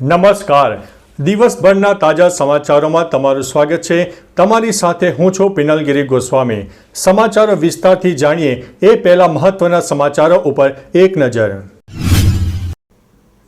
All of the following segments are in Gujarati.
નમસ્કાર. દિવસભરના તાજા સમાચારોમાં તમારું સ્વાગત છે. તમારી સાથે હું છું પિનલગીરી ગોસ્વામી. સમાચારો વિસ્તારથી જાણીએ એ પહેલા મહત્વના સમાચારો ઉપર એક નજર.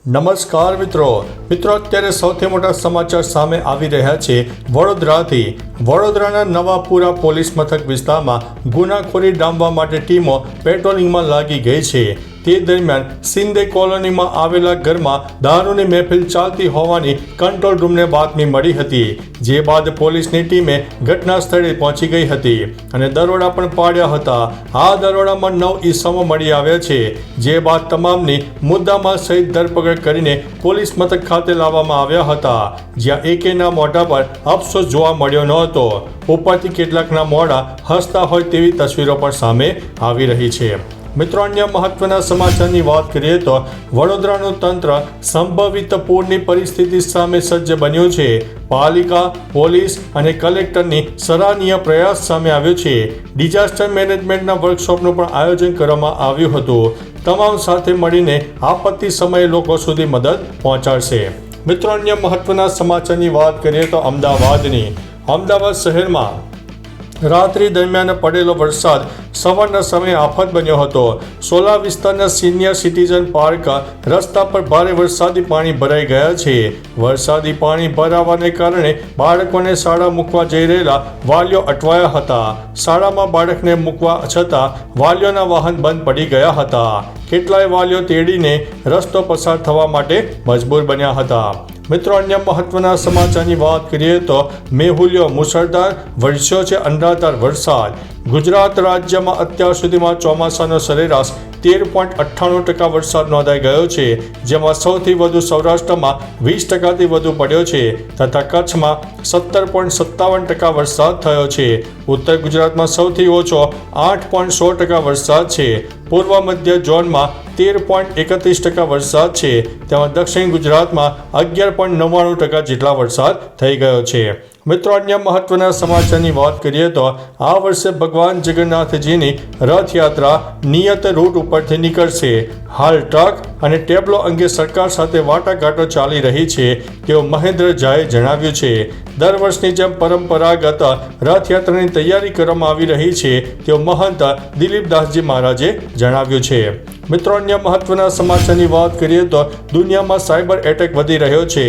નમસ્કાર મિત્રો, અત્યારે સૌથી મોટા સમાચાર સામે આવી રહ્યા છે વડોદરાથી. વડોદરાના નવાપુરા પોલીસ મથક વિસ્તારમાં ગુનાખોરી ડામવા માટે ટીમો પેટ્રોલિંગમાં લાગી ગઈ છે. તે દરમિયાન સિંધે કોલોનીમાં આવેલા ઘરમાં દારૂની મહેફિલ ચાલતી હોવાની કંટ્રોલ રૂમને બાતમી મળી હતી. જે બાદ પોલીસની ટીમે ઘટના સ્થળે પહોંચી ગઈ હતી અને દરોડા પણ પાડ્યા હતા. આ દરોડામાં 9 ઈસમો મળી આવ્યા છે. જે બાદ તમામની મુદ્દામાલ સહિત ધરપકડ કરીને પોલીસ મથક ખાતે લાવવામાં આવ્યા હતા, જ્યાં એકેના મોઢા પર અફસોસ જોવા મળ્યો નહોતો. ઉપરથી કેટલાકના મોઢા હસતા હોય તેવી તસવીરો પણ સામે આવી રહી છે. મિત્રો, અન્ય મહત્વના સમાચારની વાત કરીએ તો વડોદરાનું તંત્ર સંભવિત પૂરની પરિસ્થિતિ સામે સજ્જ બન્યું છે. પાલિકા, પોલીસ અને કલેક્ટરની સરાહનીય પ્રયાસ સામે આવ્યો છે. ડિઝાસ્ટર મેનેજમેન્ટના વર્કશોપનું પણ આયોજન કરવામાં આવ્યું હતું. તમામ સાથે મળીને આપત્તિ સમયે લોકો સુધી મદદ પહોંચાડશે. મિત્રો, અન્ય મહત્વના સમાચારની વાત કરીએ તો અમદાવાદની. અમદાવાદ શહેરમાં રાત્રિ દરમિયાન પડેલો વરસાદ સવારના સમયે આફત બન્યો હતો. સોલા વિસ્તારના સિનિયર સિટીઝન પાર્ક રસ્તા પર ભારે વરસાદી પાણી ભરાઈ ગયા છે. વરસાદી પાણી ભરાવાને કારણે બાળકોને શાળા મૂકવા જઈ રહેલા વાલીઓ અટવાયા હતા. શાળામાં બાળકને મૂકવા છતાં વાલીઓના વાહન બંધ પડી ગયા હતા. કેટલાય વાલીઓ તેડીને રસ્તો પસાર થવા માટે મજબૂર બન્યા હતા. મિત્રો, અન્ય મહત્વના સમાચારની વાત કરીએ તો મેહુલિયો મુસળધાર વરસ્યો છે અનરાધાર વરસાદ. ગુજરાત રાજ્યમાં અત્યાર સુધીમાં ચોમાસાનો સરેરાશ 13.98% વરસાદ નોંધાઈ ગયો છે, જેમાં સૌથી વધુ સૌરાષ્ટ્રમાં 20%થી વધુ પડ્યો છે તથા કચ્છમાં 17.57% વરસાદ થયો છે. ઉત્તર ગુજરાતમાં સૌથી ઓછો 8.16% વરસાદ છે. પૂર્વ મધ્ય ઝોનમાં 13.31% વરસાદ છે. તેમાં દક્ષિણ ગુજરાતમાં 11.99% જેટલા વરસાદ થઈ ગયો છે. મિત્રો, અન્ય મહત્વના સમાચારની વાત કરીએ તો આ વર્ષે ભગવાન જગન્નાથજીની રથયાત્રા નિયત રૂટ ઉપરથી નીકળશે. હાલ ટ્રક અને ટેબ્લો અંગે સરકાર સાથે વાટાઘાટો ચાલી રહી છે તેવું મહેન્દ્ર ઝાએ જણાવ્યું છે. દર વર્ષની જેમ પરંપરાગત રથયાત્રાની તૈયારી કરવામાં આવી રહી છે તેવું મહંત દિલીપદાસજી મહારાજે જણાવ્યું છે. મિત્રો, અન્ય મહત્વના સમાચારની વાત કરીએ તો દુનિયામાં સાયબર એટેક વધી રહ્યો છે.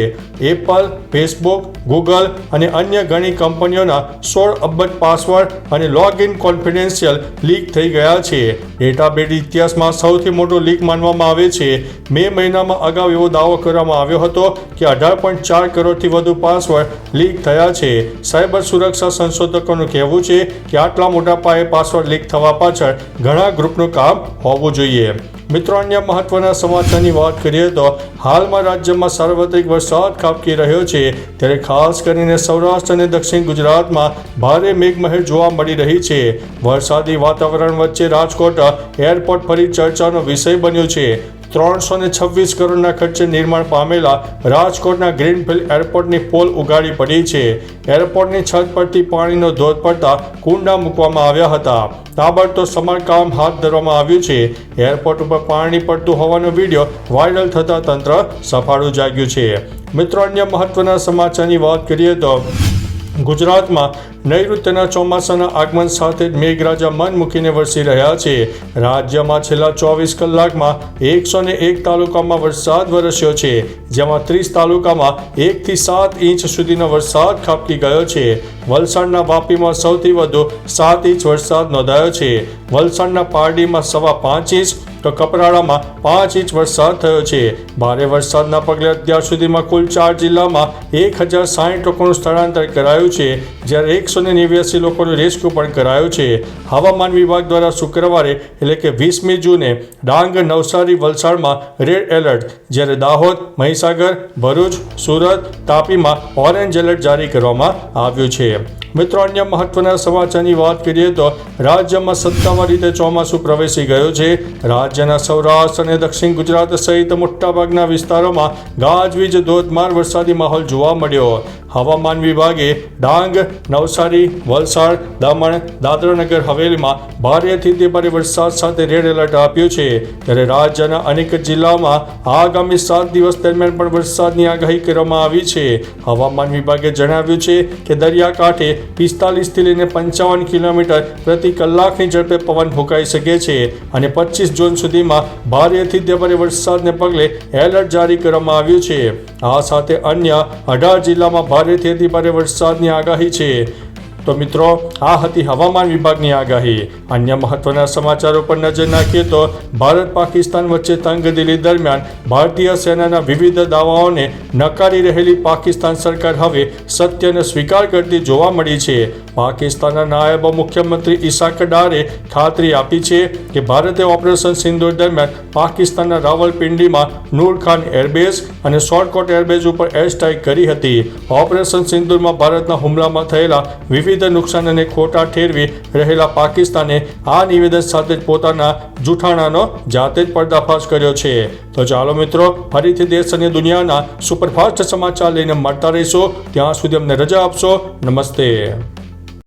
એપલ, ફેસબુક, ગૂગલ અને અન્ય ઘણી કંપનીઓના 16 અબજ પાસવર્ડ અને લોગિન કોન્ફિડેન્શિયલ લીક થઈ ગયા છે. ડેટાબેઝ ઇતિહાસમાં સૌથી મોટું લીક માનવામાં આવે છે. મે મહિનામાં અગાઉ એવો દાવો કરવામાં આવ્યો હતો કે 18.4 કરોડથી વધુ પાસવર્ડ લીક થયા છે. સાયબર સુરક્ષા સંશોધકોનું કહેવું છે કે આટલા મોટા પાયે પાસવર્ડ લીક થવા પાછળ ઘણા ગ્રુપનું કામ હોવું જોઈએ. મિત્રો, અન્ય મહત્વના સમાચારની વાત કરીએ તો હાલમાં રાજ્યમાં સાર્વત્રિક વરસાદ ખાબકી રહ્યો છે, ત્યારે ખાસ કરીને સૌરાષ્ટ્ર અને દક્ષિણ ગુજરાતમાં ભારે મેઘમહેર જોવા મળી રહી છે. વરસાદી વાતાવરણ વચ્ચે રાજકોટ એરપોર્ટ ફરી ચર્ચાનો વિષય બન્યો છે. 326 કરોડના ખર્ચે નિર્માણ પામેલા રાજકોટના ગ્રીનફિલ્ડ એરપોર્ટની પોલ ઉગાડી પડી છે. એરપોર્ટની છત પરથી પાણીનો ધોધ પડતા કુંડા મૂકવામાં આવ્યા હતા. તાબડતોબ સમારકામ હાથ ધરવામાં આવ્યું છે. એરપોર્ટ ઉપર પાણી પડતું હોવાનો વિડીયો વાયરલ થતા તંત્ર સફાળું જાગ્યું છે. મિત્રો, અન્ય મહત્વના સમાચારની વાત કરીએ તો ગુજરાતમાં નૈઋત્યના ચોમાસાના આગમન સાથે જ મેઘરાજા મન મૂકીને વરસી રહ્યા છે. રાજ્યમાં છેલ્લા 24 કલાકમાં 101 તાલુકામાં વરસાદ વરસ્યો છે, જેમાં 30 તાલુકામાં 1 થી 7 ઇંચ સુધીનો વરસાદ ખાબકી ગયો છે. વલસાડના વાપીમાં સૌથી વધુ 7 ઇંચ વરસાદ નોંધાયો છે. વલસાડના પારડીમાં 5.25 ઇંચ તો કપરાડામાં 5 ઇંચ વરસાદ થયો છે. ભારે વરસાદના પગલે અત્યાર સુધીમાં કુલ 4 જિલ્લામાં 1060 લોકોનું સ્થળાંતર કરાયું છે, જ્યારે 189 લોકોનું રેસ્ક્યુ પણ કરાયું છે. હવામાન વિભાગ દ્વારા શુક્રવારે એટલે કે 20મી જૂને ડાંગ, નવસારી, વલસાડમાં રેડ એલર્ટ, જ્યારે દાહોદ, મહીસાગર, ભરૂચ, સુરત, તાપીમાં ઓરેન્જ એલર્ટ જારી કરવામાં આવ્યું છે. મિત્રો, અન્ય મહત્વના સમાચારની વાત કરીએ તો રાજ્યમાં સત્તાવાર રીતે ચોમાસું પ્રવેશી ગયું છે. રાજ્યના સૌરાષ્ટ્ર અને દક્ષિણ ગુજરાત સહિત મોટાભાગના વિસ્તારોમાં ગાજવીજ ધોધમાર વરસાદી માહોલ જોવા મળ્યો. હવામાન વિભાગે ડાંગ, નવસારી, વલસાડ, દમણ, દાદરાનગર હવેલીમાં ભારેથી અતિ ભારે વરસાદ સાથે રેડ એલર્ટ આપ્યું છે. ત્યારે રાજ્યના અનેક જિલ્લાઓમાં આગામી 7 દિવસ દરમિયાન પણ વરસાદની આગાહી કરવામાં આવી છે. હવામાન વિભાગે જણાવ્યું છે કે દરિયાકાંઠે 45 થી લઈને 55 કિલોમીટર પ્રતિ કલાકની ઝડપે પવન ફૂંકાઈ શકે છે અને 25 જૂન સુધીમાં ભારેથી અતિ ભારે વરસાદને પગલે એલર્ટ જારી કરવામાં આવ્યું છે. આ સાથે અન્ય 18 જિલ્લામાં ભારેથી અતિ ભારે વરસાદની આગાહી છે. તો મિત્રો, આ હતી હવામાન વિભાગની આગાહી. અન્ય મહત્વના સમાચારો પર નજર નાખીએ તો ભારત પાકિસ્તાન વચ્ચે તંગદિલી દરમિયાન ભારતીય સેનાના વિવિધ દાવાઓને નકારી રહેલી પાકિસ્તાન સરકાર હવે સત્યનો સ્વીકાર કરતી જોવા મળી છે. પાકિસ્તાનના નાયબ મુખ્યમંત્રી ઇસાક ડારે ખાતરી આપી છે કે ભારતે ઓપરેશન સિંદૂર દરમિયાન પાકિસ્તાનના રાવલપિંડીમાં નૂર ખાન એરબેઝ અને શોર્ટકોટ એરબેઝ ઉપર એર સ્ટ્રાઇક કરી હતી. ઓપરેશન સિંદૂરમાં ભારતના હુમલામાં થયેલા વિવિધ નુકસાન અને ખોટા ઠેરવી રહેલા પાકિસ્તાને આ નિવેદન સાથે જ પોતાના જૂઠાણાનો જાતે જ પર્દાફાશ કર્યો છે. તો ચાલો મિત્રો, ફરીથી દેશ અને દુનિયાના સુપરફાસ્ટ સમાચાર લઈને મળતા રહીશું. ત્યાં સુધી અમને રજા આપશો. નમસ્તે.